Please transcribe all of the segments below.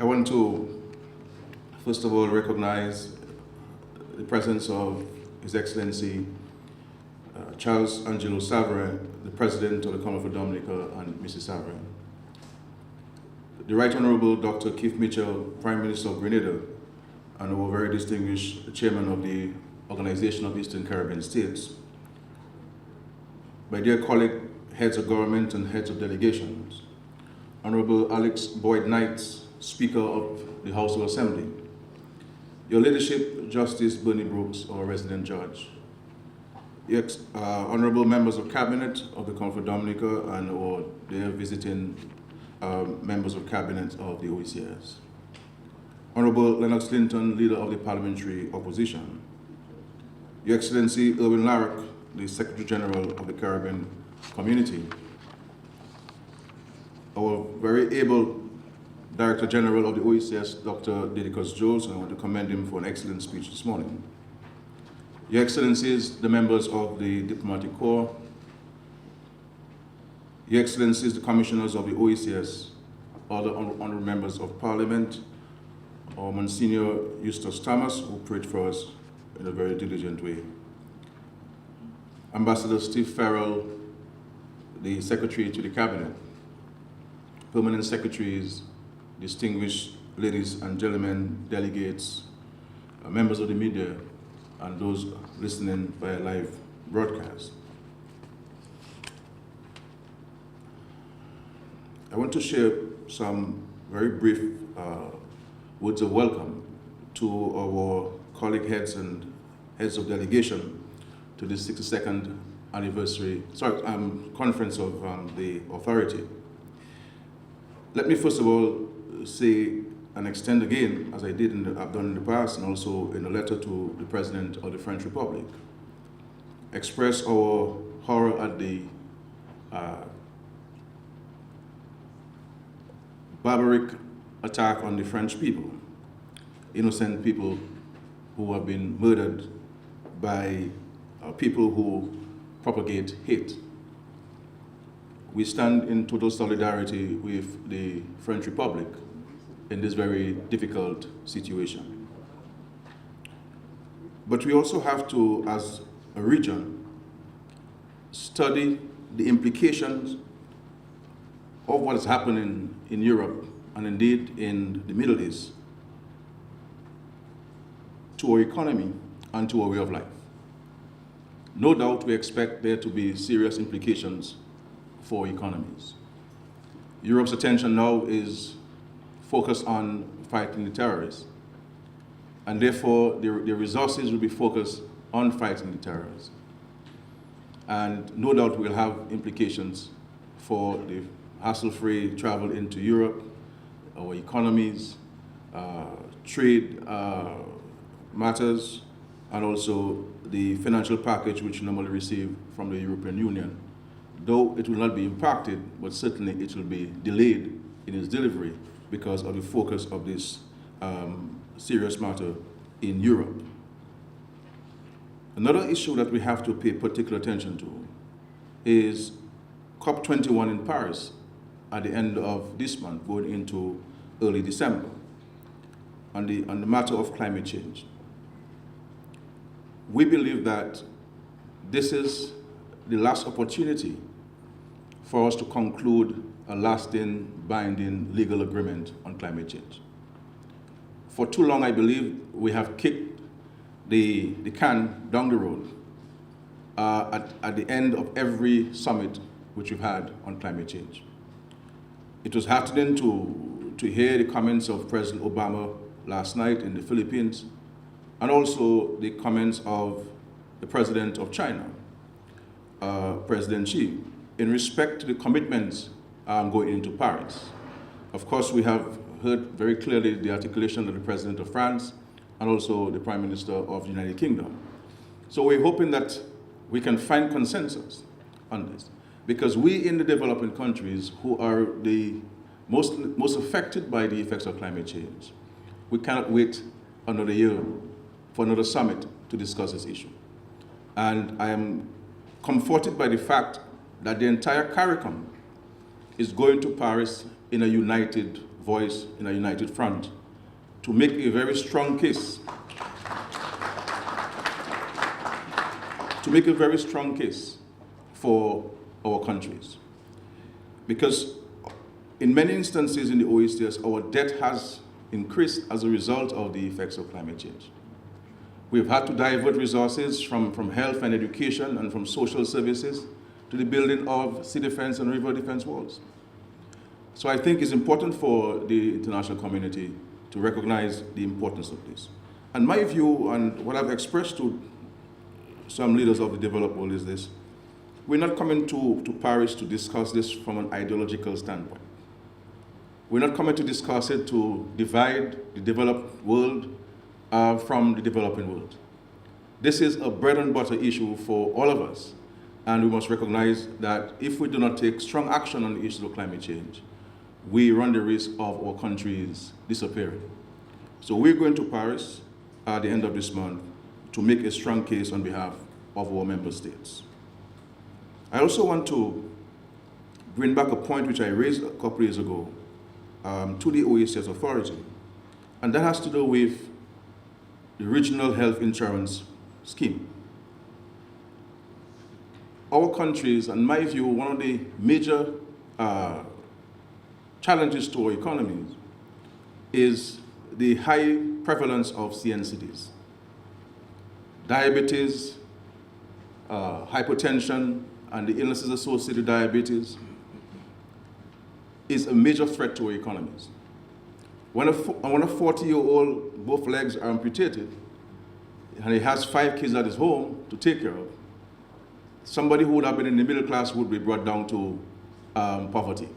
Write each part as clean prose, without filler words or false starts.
I want to, first of all, recognize the presence of His Excellency Charles Angelo Savre, the President of the Commonwealth of Dominica, and Mrs. Savre. The Right Honourable Dr. Keith Mitchell, Prime Minister of Grenada, and our very distinguished Chairman of the Organization of Eastern Caribbean States. My dear colleague, heads of government and heads of delegations. Honourable Alex Boyd Knight, Speaker of the House of Assembly. Your Ladyship, Justice Bernie Brooks, our resident judge. Honourable members of Cabinet of the Commonwealth of Dominica and or their visiting members of Cabinet of the OECS. Honourable Lennox Clinton, Leader of the Parliamentary Opposition. Your Excellency Irwin Larrock, the Secretary General of the Caribbean Community. Our very able Director General of the OECS, Dr. Dedicus Jones, and I want to commend him for an excellent speech this morning. Your Excellencies, the members of the Diplomatic Corps, Your Excellencies, the Commissioners of the OECS, other honourable members of Parliament, our Monsignor Eustace Thomas, who prayed for us in a very diligent way. Ambassador Steve Farrell, the Secretary to the Cabinet, Permanent Secretaries, distinguished ladies and gentlemen, delegates, members of the media, and those listening via live broadcast. I want to share some very brief words of welcome to our colleague heads and heads of delegation to the 62nd anniversary, conference of the authority. Let me first of all say and extend again, as I did I've done in the past, and also in a letter to the President of the French Republic, express our horror at the barbaric attack on the French people, innocent people who have been murdered by people who propagate hate. We stand in total solidarity with the French Republic in this very difficult situation. But we also have to, as a region, study the implications of what is happening in Europe and indeed in the Middle East to our economy and to our way of life. No doubt we expect there to be serious implications for economies. Europe's attention now is focused on fighting the terrorists, and therefore the resources will be focused on fighting the terrorists. And no doubt we'll have implications for the hassle-free travel into Europe, our economies, trade matters, and also the financial package which we normally receive from the European Union. Though it will not be impacted, but certainly it will be delayed in its delivery because of the focus of this serious matter in Europe. Another issue that we have to pay particular attention to is COP21 in Paris at the end of this month, going into early December, on the matter of climate change. We believe that this is the last opportunity for us to conclude a lasting, binding legal agreement on climate change. For too long, I believe we have kicked the can down the road at the end of every summit which we've had on climate change. It was heartening to hear the comments of President Obama last night in the Philippines, and also the comments of the President of China, President Xi, in respect to the commitments going into Paris. Of course, we have heard very clearly the articulation of the President of France and also the Prime Minister of the United Kingdom. So we're hoping that we can find consensus on this, because we in the developing countries who are the most affected by the effects of climate change, we cannot wait another year for another summit to discuss this issue. And I am comforted by the fact that the entire CARICOM is going to Paris in a united voice in a united front to make a very strong case, for our countries. Because in many instances in the OECS, our debt has increased as a result of the effects of climate change. We've had to divert resources from health and education and from social services to the building of sea defense and river defense walls. So I think it's important for the international community to recognize the importance of this. And my view, and what I've expressed to some leaders of the developed world, is this: we're not coming to Paris to discuss this from an ideological standpoint. We're not coming to discuss it to divide the developed world from the developing world. This is a bread and butter issue for all of us, and we must recognize that if we do not take strong action on the issue of climate change, we run the risk of our countries disappearing. So we're going to Paris at the end of this month to make a strong case on behalf of our member states. I also want to bring back a point which I raised a couple years ago to the OECS authority, and that has to do with the regional health insurance scheme. Our countries, in my view, one of the major challenges to our economies is the high prevalence of CNCDs. Diabetes, hypertension, and the illnesses associated with diabetes is a major threat to our economies. When a 40-year-old, both legs are amputated, and he has 5 kids at his home to take care of, somebody who would have been in the middle class would be brought down to poverty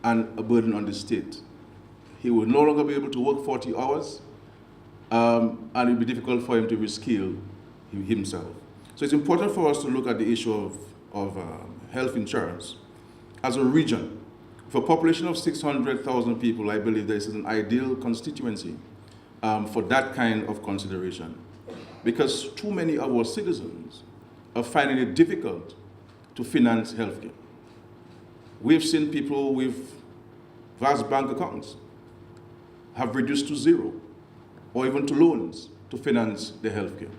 and a burden on the state. He would no longer be able to work 40 hours, and it would be difficult for him to reskill himself. So it's important for us to look at the issue of health insurance as a region. For a population of 600,000 people, I believe this is an ideal constituency for that kind of consideration, because too many of our citizens are finding it difficult to finance healthcare. We've seen people with vast bank accounts have reduced to zero, or even to loans to finance their healthcare.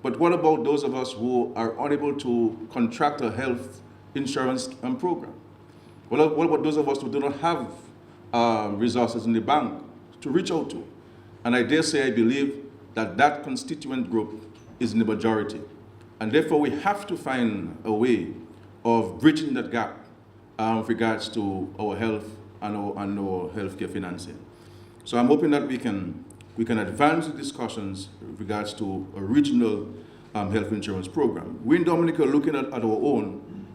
But what about those of us who are unable to contract a health insurance program? What about those of us who do not have resources in the bank to reach out to? And I dare say I believe that that constituent group is in the majority. And therefore we have to find a way of bridging that gap with regards to our health and our healthcare financing. So I'm hoping that we can advance the discussions with regards to a regional health insurance program. We in Dominica are looking at our own,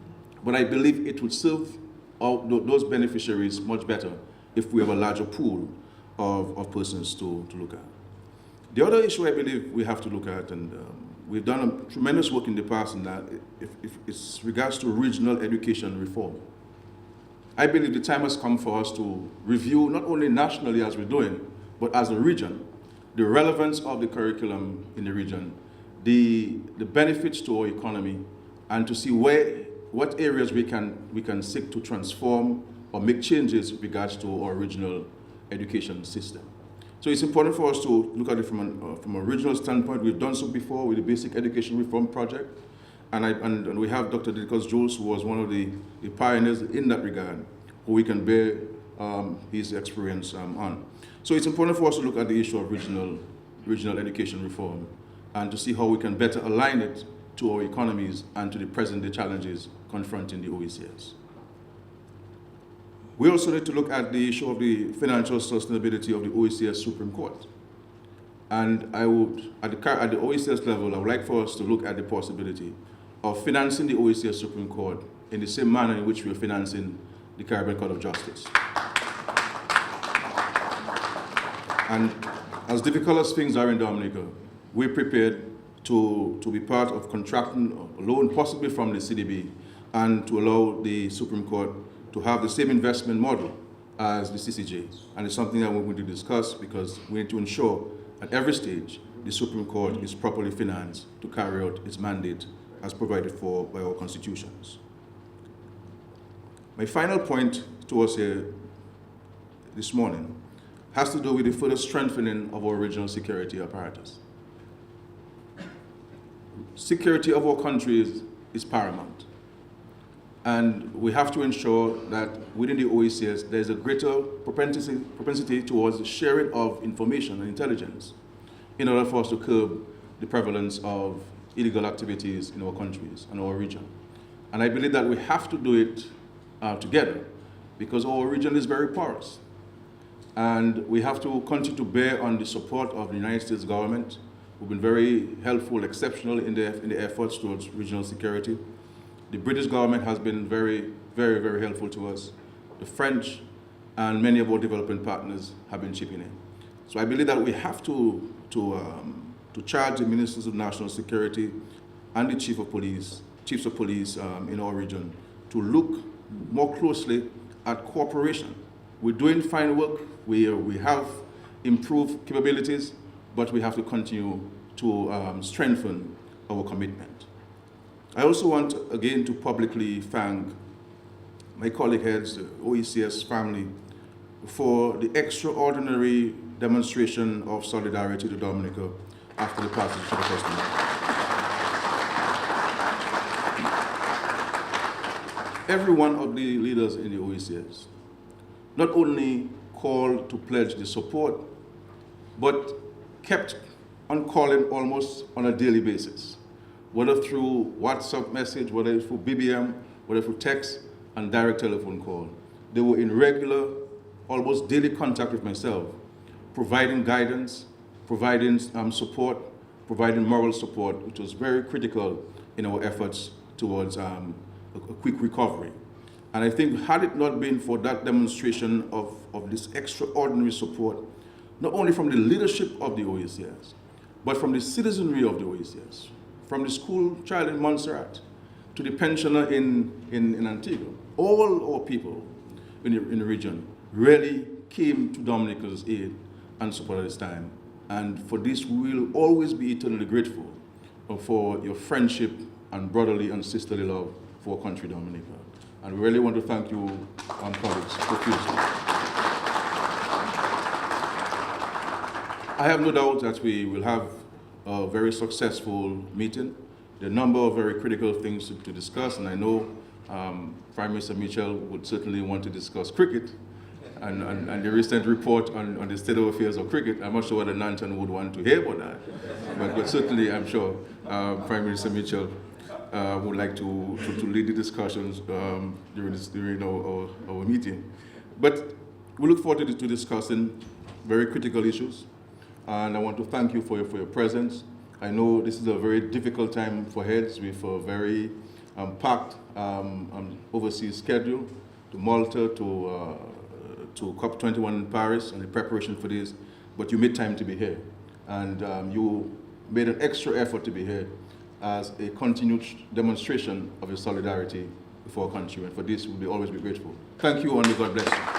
but I believe it would serve those beneficiaries much better if we have a larger pool of persons to look at. The other issue I believe we have to look at, and we've done a tremendous work in the past in that, if it's regards to regional education reform. I believe the time has come for us to review, not only nationally as we're doing, but as a region, the relevance of the curriculum in the region, the benefits to our economy, and to see what areas we can seek to transform or make changes with regards to our regional education system. So it's important for us to look at it from a regional standpoint. We've done so before with the Basic Education Reform Project, and we have Dr. Dedicus Jules, who was one of the pioneers in that regard, who we can bear his experience on. So it's important for us to look at the issue of regional education reform and to see how we can better align it to our economies and to the present-day challenges confronting the OECS. We also need to look at the issue of the financial sustainability of the OECS Supreme Court. And I would, at the OECS level, I would like for us to look at the possibility of financing the OECS Supreme Court in the same manner in which we are financing the Caribbean Court of Justice. And as difficult as things are in Dominica, we're prepared to be part of contracting a loan, possibly from the CDB, and to allow the Supreme Court to have the same investment model as the CCJ. And it's something that we're going to discuss, because we need to ensure at every stage the Supreme Court is properly financed to carry out its mandate as provided for by our constitutions. My final point to us here this morning has to do with the further strengthening of our regional security apparatus. Security of our country is paramount. And we have to ensure that within the OECS, there's a greater propensity towards the sharing of information and intelligence in order for us to curb the prevalence of illegal activities in our countries and our region. And I believe that we have to do it together, because our region is very porous. And we have to continue to bear on the support of the United States government, who've been very helpful, exceptional in the efforts towards regional security. The British government has been very, very, very helpful to us. The French and many of our development partners have been chipping in. So I believe that we have to charge the Ministers of National Security and the chiefs of police in our region to look more closely at cooperation. We're doing fine work. We have improved capabilities, but we have to continue to strengthen our commitment. I also want, again, to publicly thank my colleague heads, the OECS family, for the extraordinary demonstration of solidarity to Dominica after the passage of the first amendment. Every one of the leaders in the OECS not only called to pledge the support, but kept on calling almost on a daily basis, whether through WhatsApp message, whether through BBM, whether through text and direct telephone call. They were in regular, almost daily contact with myself, providing guidance, providing support, providing moral support, which was very critical in our efforts towards a quick recovery. And I think had it not been for that demonstration of this extraordinary support, not only from the leadership of the OECS, but from the citizenry of the OECS, from the school child in Montserrat to the pensioner in Antigua, all our people in the region really came to Dominica's aid and support at this time. And for this, we will always be eternally grateful for your friendship and brotherly and sisterly love for our country, Dominica. And we really want to thank you, colleagues, profusely. I have no doubt that we will have a very successful meeting. There are a number of very critical things to discuss, and I know Prime Minister Mitchell would certainly want to discuss cricket and the recent report on the state of affairs of cricket. I'm not sure whether Nanton would want to hear about that, but certainly I'm sure Prime Minister Mitchell would like to lead the discussions during our meeting. But we look forward to discussing very critical issues. And I want to thank you for your presence. I know this is a very difficult time for heads with a very packed overseas schedule to Malta, to COP21 in Paris and the preparation for this, but you made time to be here. And you made an extra effort to be here as a continued demonstration of your solidarity with our country. And for this, we'll always be grateful. Thank you, and may God bless you.